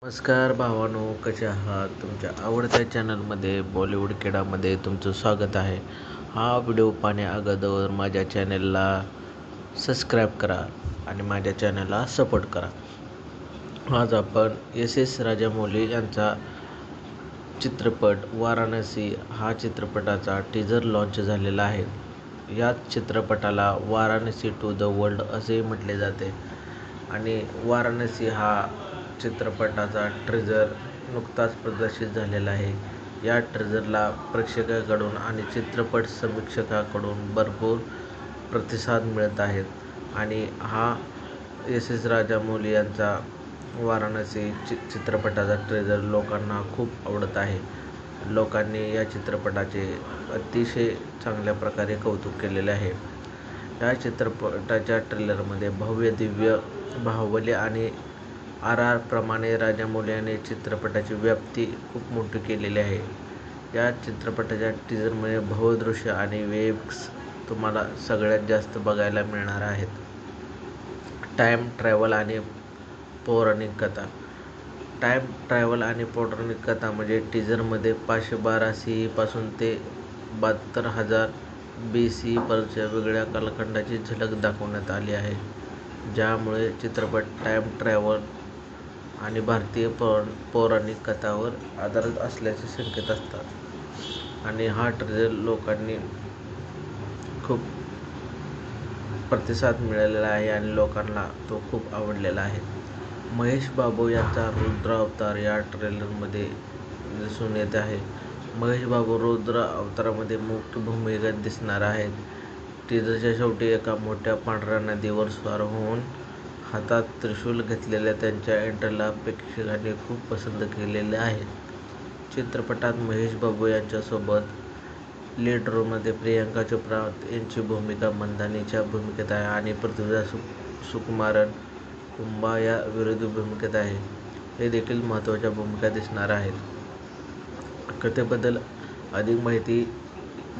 नमस्कार भावांनो, कसे आहात? तुमच्या आवडत्या चॅनलमध्ये बॉलिवूड खेळामध्ये तुमचं स्वागत आहे. हा व्हिडिओ पाहण्या अगोदर माझ्या चॅनलला सबस्क्राईब करा आणि माझ्या चॅनलला सपोर्ट करा. आज आपण एस राजामौली यांचा चित्रपट वाराणसी हा चित्रपटाचा टीजर लॉन्च झालेला आहे. या चित्रपटाला वाराणसी टू द वर्ल्ड असे म्हटले जाते आणि वाराणसी हा चित्रपटाचा ट्रेलर नुकताच प्रदर्शित झालेला आहे. या ट्रेलरला प्रेक्षकांकडून आणि चित्रपट समीक्षकांकडून भरपूर प्रतिसाद मिळत आहेत आणि हा एस राजामौली यांचा वाराणसी चित्रपटाचा ट्रेलर लोकांना खूप आवडत आहे. लोकांनी या चित्रपटाचे अतिशय चांगल्या प्रकारे कौतुक केलेले आहे. या चित्रपटाच्या ट्रेलरमध्ये भव्य दिव्य बाहुबली आणि RR प्रमाणे राजामौली यांनी चित्रपटाची व्याप्ती खूप मोठी केलेली आहे. या चित्रपटाच्या टीजरमध्ये भव्यदृश्य आणि वेब्स तुम्हाला सगळ्यात जास्त बघायला मिळणार आहेत. टाईम ट्रॅव्हल आणि पौराणिक कथा. टाईम ट्रॅव्हल आणि पौराणिक कथा म्हणजे टीजरमध्ये 512 CE पासून ते 72,000 BC पर्यंतच्या वेगळ्या कालखंडाची झलक दाखवण्यात आली आहे, ज्यामुळे चित्रपट टाईम ट्रॅव्हल आणि भारतीय पौराणिक कथांवर आधारित असल्याचे संकेत असतात आणि हा ट्रेलर लोकांनी खूप प्रतिसाद मिळालेला आहे आणि लोकांना तो खूप आवडलेला आहे. महेश बाबू यांचा रुद्र अवतार या ट्रेलरमध्ये दिसून येत आहे. महेश बाबू रुद्र अवतारामध्ये मुख्य भूमिकेत दिसणार आहेत. टीजरच्या शेवटी एका मोठ्या पांढऱ्या नदीवर स्वार होऊन हातात त्रिशूल घेतलेल्या त्यांच्या एंट्रीला प्रेक्षकांनी खूप पसंत केलेले आहे. चित्रपटात महेश बाबू यांच्यासोबत लीड रोलमध्ये प्रियांका चोप्रा यांची भूमिका मंदानीच्या भूमिकेत आहे आणि पृथ्वीराज सुकुमारन कुंबा या विरोधी भूमिकेत आहे. हे देखील महत्त्वाच्या भूमिका दिसणार आहेत. कथेबद्दल अधिक माहिती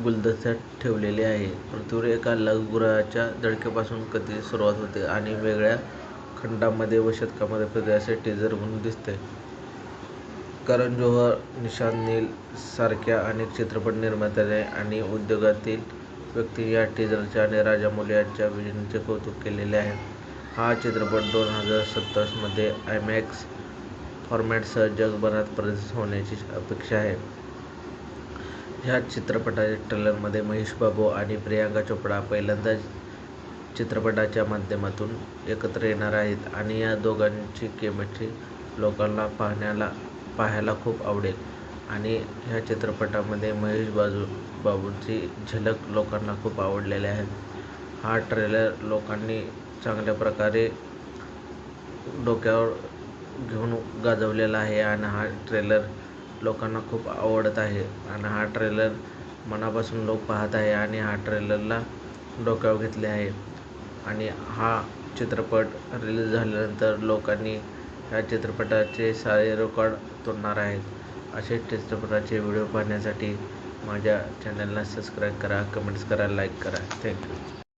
गुलदस्त्यात ठेवलेली आहे. पृथ्वीवर एका लघुग्रहाच्या धडकेपासून कथेची सुरुवात होते आणि वेगवेगळ्या खंडांमध्ये व शतकांमध्ये पृथ्वी टीजर म्हणून दिसते. करण जोहर, निशांत नील सारख्या अनेक चित्रपट निर्माते आणि उद्योगातील व्यक्तींनी या टीजरचे आणि राजामौली यांच्या विजनचे कौतुक केलेले आहे. हा चित्रपट 2027 मध्ये IMAX फॉर्मॅटसह जगभरात प्रदर्शित होण्याची अपेक्षा आहे. ह्या चित्रपटाच्या ट्रेलरमध्ये महेश बाबू आणि प्रियांका चोप्रा पहिल्यांदाच चित्रपटाच्या माध्यमातून एकत्र येणार आहेत आणि या दोघांची केमिस्ट्री लोकांना पाहायला खूप आवडेल आणि ह्या चित्रपटामध्ये महेश बाबूंची झलक लोकांना खूप आवडलेली आहे. हा ट्रेलर लोकांनी चांगल्या प्रकारे डोक्यावर घेऊन गाजवलेला आहे आणि हा ट्रेलर लोकांना खूप आवडत आहे आणि हा ट्रेलर मनापासून लोक पाहत आहे आणि हा ट्रेलरला डोक्यावर घेतले आहे आणि हा चित्रपट रिलीज झाल्यानंतर लोकांनी या चित्रपटाचे सारे रेकॉर्ड तोडणार आहेत. असे चित्रपटाचे व्हिडिओ पाहण्यासाठी माझ्या चॅनलला सबस्क्राईब करा, कमेंट्स करा, लाईक करा. थँक्यू.